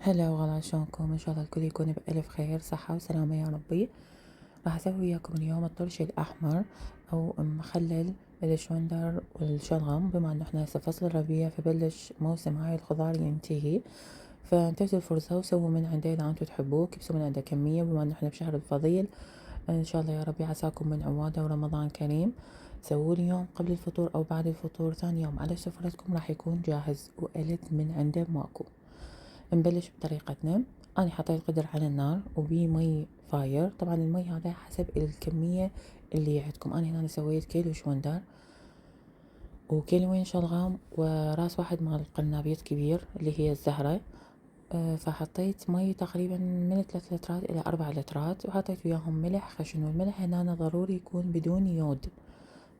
هلا وغلا، شلونكم؟ ان شاء الله الكل يكون بألف خير، صحة وسلامة يا ربي. راح اسوي وياكم اليوم الطرش الاحمر او مخلل الشوندر والشلغم. بما انه احنا هسه فصل الربيع فبلش موسم هاي الخضار ينتهي، فانتهزوا الفرصة وسووا من عنده اذا انتم تحبوه، كبسوا من عنده كمية بما انه احنا بشهر الفضيل. ان شاء الله يا ربي عساكم من عواده ورمضان كريم. سووه اليوم قبل الفطور او بعد الفطور، ثاني يوم على سفرتكم راح يكون جاهز وألذ من عنده ماكو. نبلش بطريقتنا. أنا حطيت قدر على النار وبيه مي فاير، طبعا المي هذا حسب الكمية اللي عندكم. أنا هنا سويت كيلو شوندر وكيلوين شلغم وراس واحد مال قرنبيط كبير اللي هي الزهرة. فحطيت مي تقريبا من 3 لترات إلى 4 لترات، وحطيت وياهم ملح خشن. والملح هنا ضروري يكون بدون يود،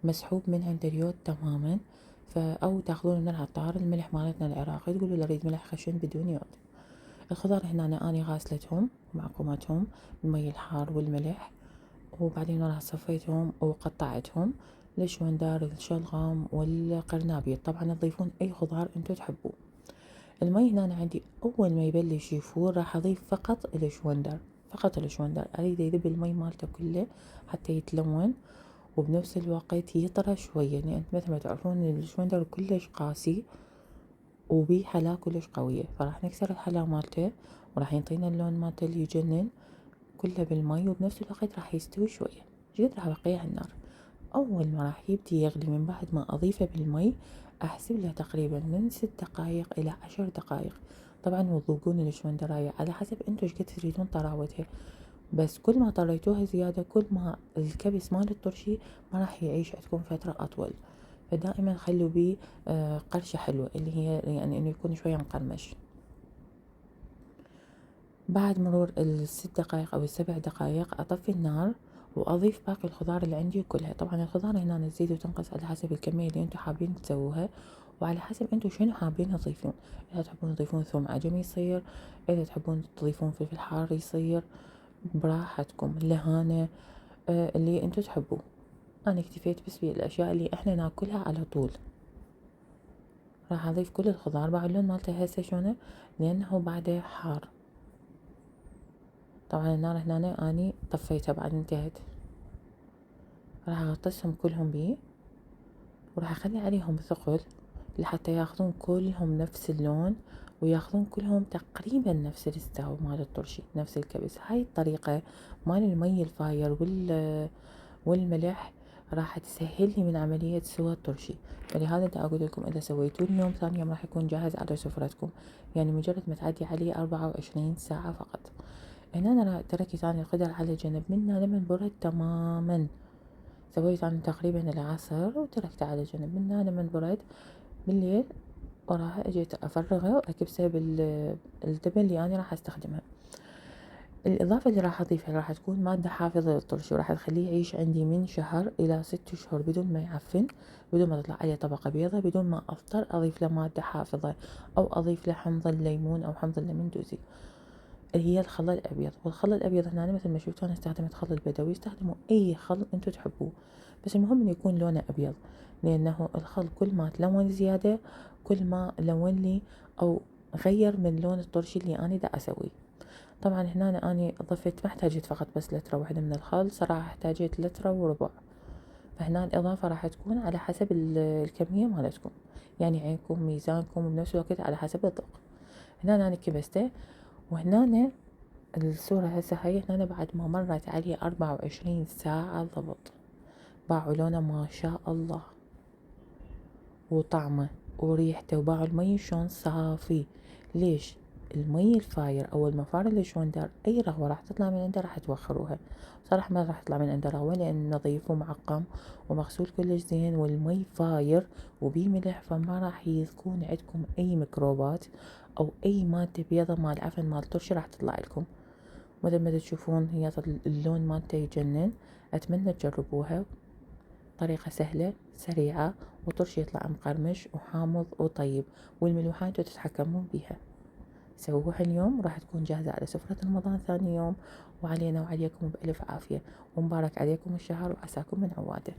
مسحوب من عند اليود تماما. أو تاخذون من العطار الملح مالتنا العراقي تقولوا له اريد ملح خشن بدون يود. الخضار هنا أنا غاسلتهم ومعقومتهم بالمي الحار والملح، وبعدين راح صفيتهم وقطعتهم. الشوندر، الشلغم والقرنبيط، طبعا تضيفون أي خضار انتو تحبوه. المي هنا عندي أول ما يبلش يفور راح أضيف فقط الشوندر، فقط الشوندر أريد يذب المي مالته كله حتى يتلون وبنفس الوقت يطرى شوية، لأن مثل ما تعرفون الشوندر كلش قاسي وبيه حلا كلش قوية، فراح نكسر الحلا مالته وراح ينطينا اللون مالته اللي يجنن كله بالمي، وبنفس الوقت راح يستوي شوية. جد راح أبقيه على النار. أول ما راح يبدي يغلي من بعد ما أضيفه بالمي أحسب له تقريبا من 6 دقايق إلى 10 دقايق. طبعا وتذوقون الشوندراية على حسب انتو ايش قد تريدون طراوتها، بس كل ما طريتوها زيادة كل ما الكبس مال الترشي ما راح يعيش عندكم فترة أطول. فدائما خلوا بيه قرشة حلوة اللي هي يعني انه يكون شوية مقرمش. بعد مرور ال6 دقايق او ال7 دقايق اطفي النار واضيف باقي الخضار اللي عندي كلها. طبعا الخضار هنا تزيد وتنقص على حسب الكمية اللي انتو حابين تسووها، وعلى حسب انتو شنو حابين تضيفون. اذا تحبون تضيفون ثوم عجمي يصير، اذا تحبون تضيفون فلفل حار يصير، براحتكم لهانة. اللي انتو تحبوه. انا اكتفيت بس بالاشياء اللي احنا ناكلها على طول. راح اضيف كل الخضار. بعد اللون مالته هسه شلونه، لانه بعده حار. طبعا النار هنا اني طفيتها بعد انتهت. راح اغطسهم كلهم بيه وراح اخلي عليهم ثقل لحتى ياخذون كلهم نفس اللون، وياخذون كلهم تقريبا نفس الاستوى مال الترشي، نفس الكبس. هاي الطريقة مال المي الفاير والملح راح تسهل لي من عملية سوى الترشي. ولهذا دا اقول لكم اذا سويتوه اليوم ثاني يوم راح يكون جاهز على سفرتكم، يعني مجرد ما تعدي عليه 24 ساعة فقط. هنا انا تركت اني القدر على جنب منه لمن برد تماما. سويت انا تقريبا العصر وتركته على جنب منه لمن برد بالليل، وراها اجيت افرغه واكبسه بالدبل اللي انا راح استخدمها. الإضافة اللي راح أضيفها راح تكون مادة حافظة للطرش، وراح تخليه يعيش عندي من شهر إلى 6 شهور بدون ما يعفن، بدون ما تطلع عليه طبقة بيضة، بدون ما أضطر أضيف له مادة حافظة أو أضيف له حمض الليمون أو حمض الليمندوزي اللي هي الخل الأبيض. والخل الأبيض هنا مثل ما شفتوا أنا استخدمت خل البدوي، استخدموا أي خل أنتوا تحبوه، بس المهم إنه يكون لونه أبيض، لأنه الخل كل ما تلون زيادة كل ما لون لي أو غير من لون الطرش اللي أنا دا أسويه. طبعا هنا أنا ضفت ما احتاجت فقط بس لترة واحدة من الخل، صراحة احتاجت لترة وربع. فهنا الإضافة راح تكون على حسب الكمية مالتكم، يعني عينكم ميزانكم، وبنفس الوقت على حسب الذوق. هنا أنا كبسته. وهنا الصورة هسه هاي هنا بعد ما مرت عليه 24 ساعة ضبط، باعوا لونه ما شاء الله وطعمه وريحته، وباعوا المي شلون صافي. ليش؟ المي الفاير او المفار اللي شلون دار اي رغوة راح تطلع من عنده راح توخروها. صراحة ما راح تطلع من عنده رغوة لان نظيف ومعقم ومغسول كلش زين، والمي فاير وبيه ملح، فما راح يكون عندكم اي ميكروبات او اي مادة بيضة مال عفن مال ترشي راح تطلع لكم. مثل ما تشوفون هي اللون مالته يجنن. اتمنى تجربوها، طريقة سهلة سريعة وطرش يطلع مقرمش وحامض وطيب، والملوحة انتوا تتحكمون بيها. سووها اليوم راح تكون جاهزة على سفرة رمضان ثاني يوم، وعلينا وعليكم بألف عافية، ومبارك عليكم الشهر وعساكم من عواده.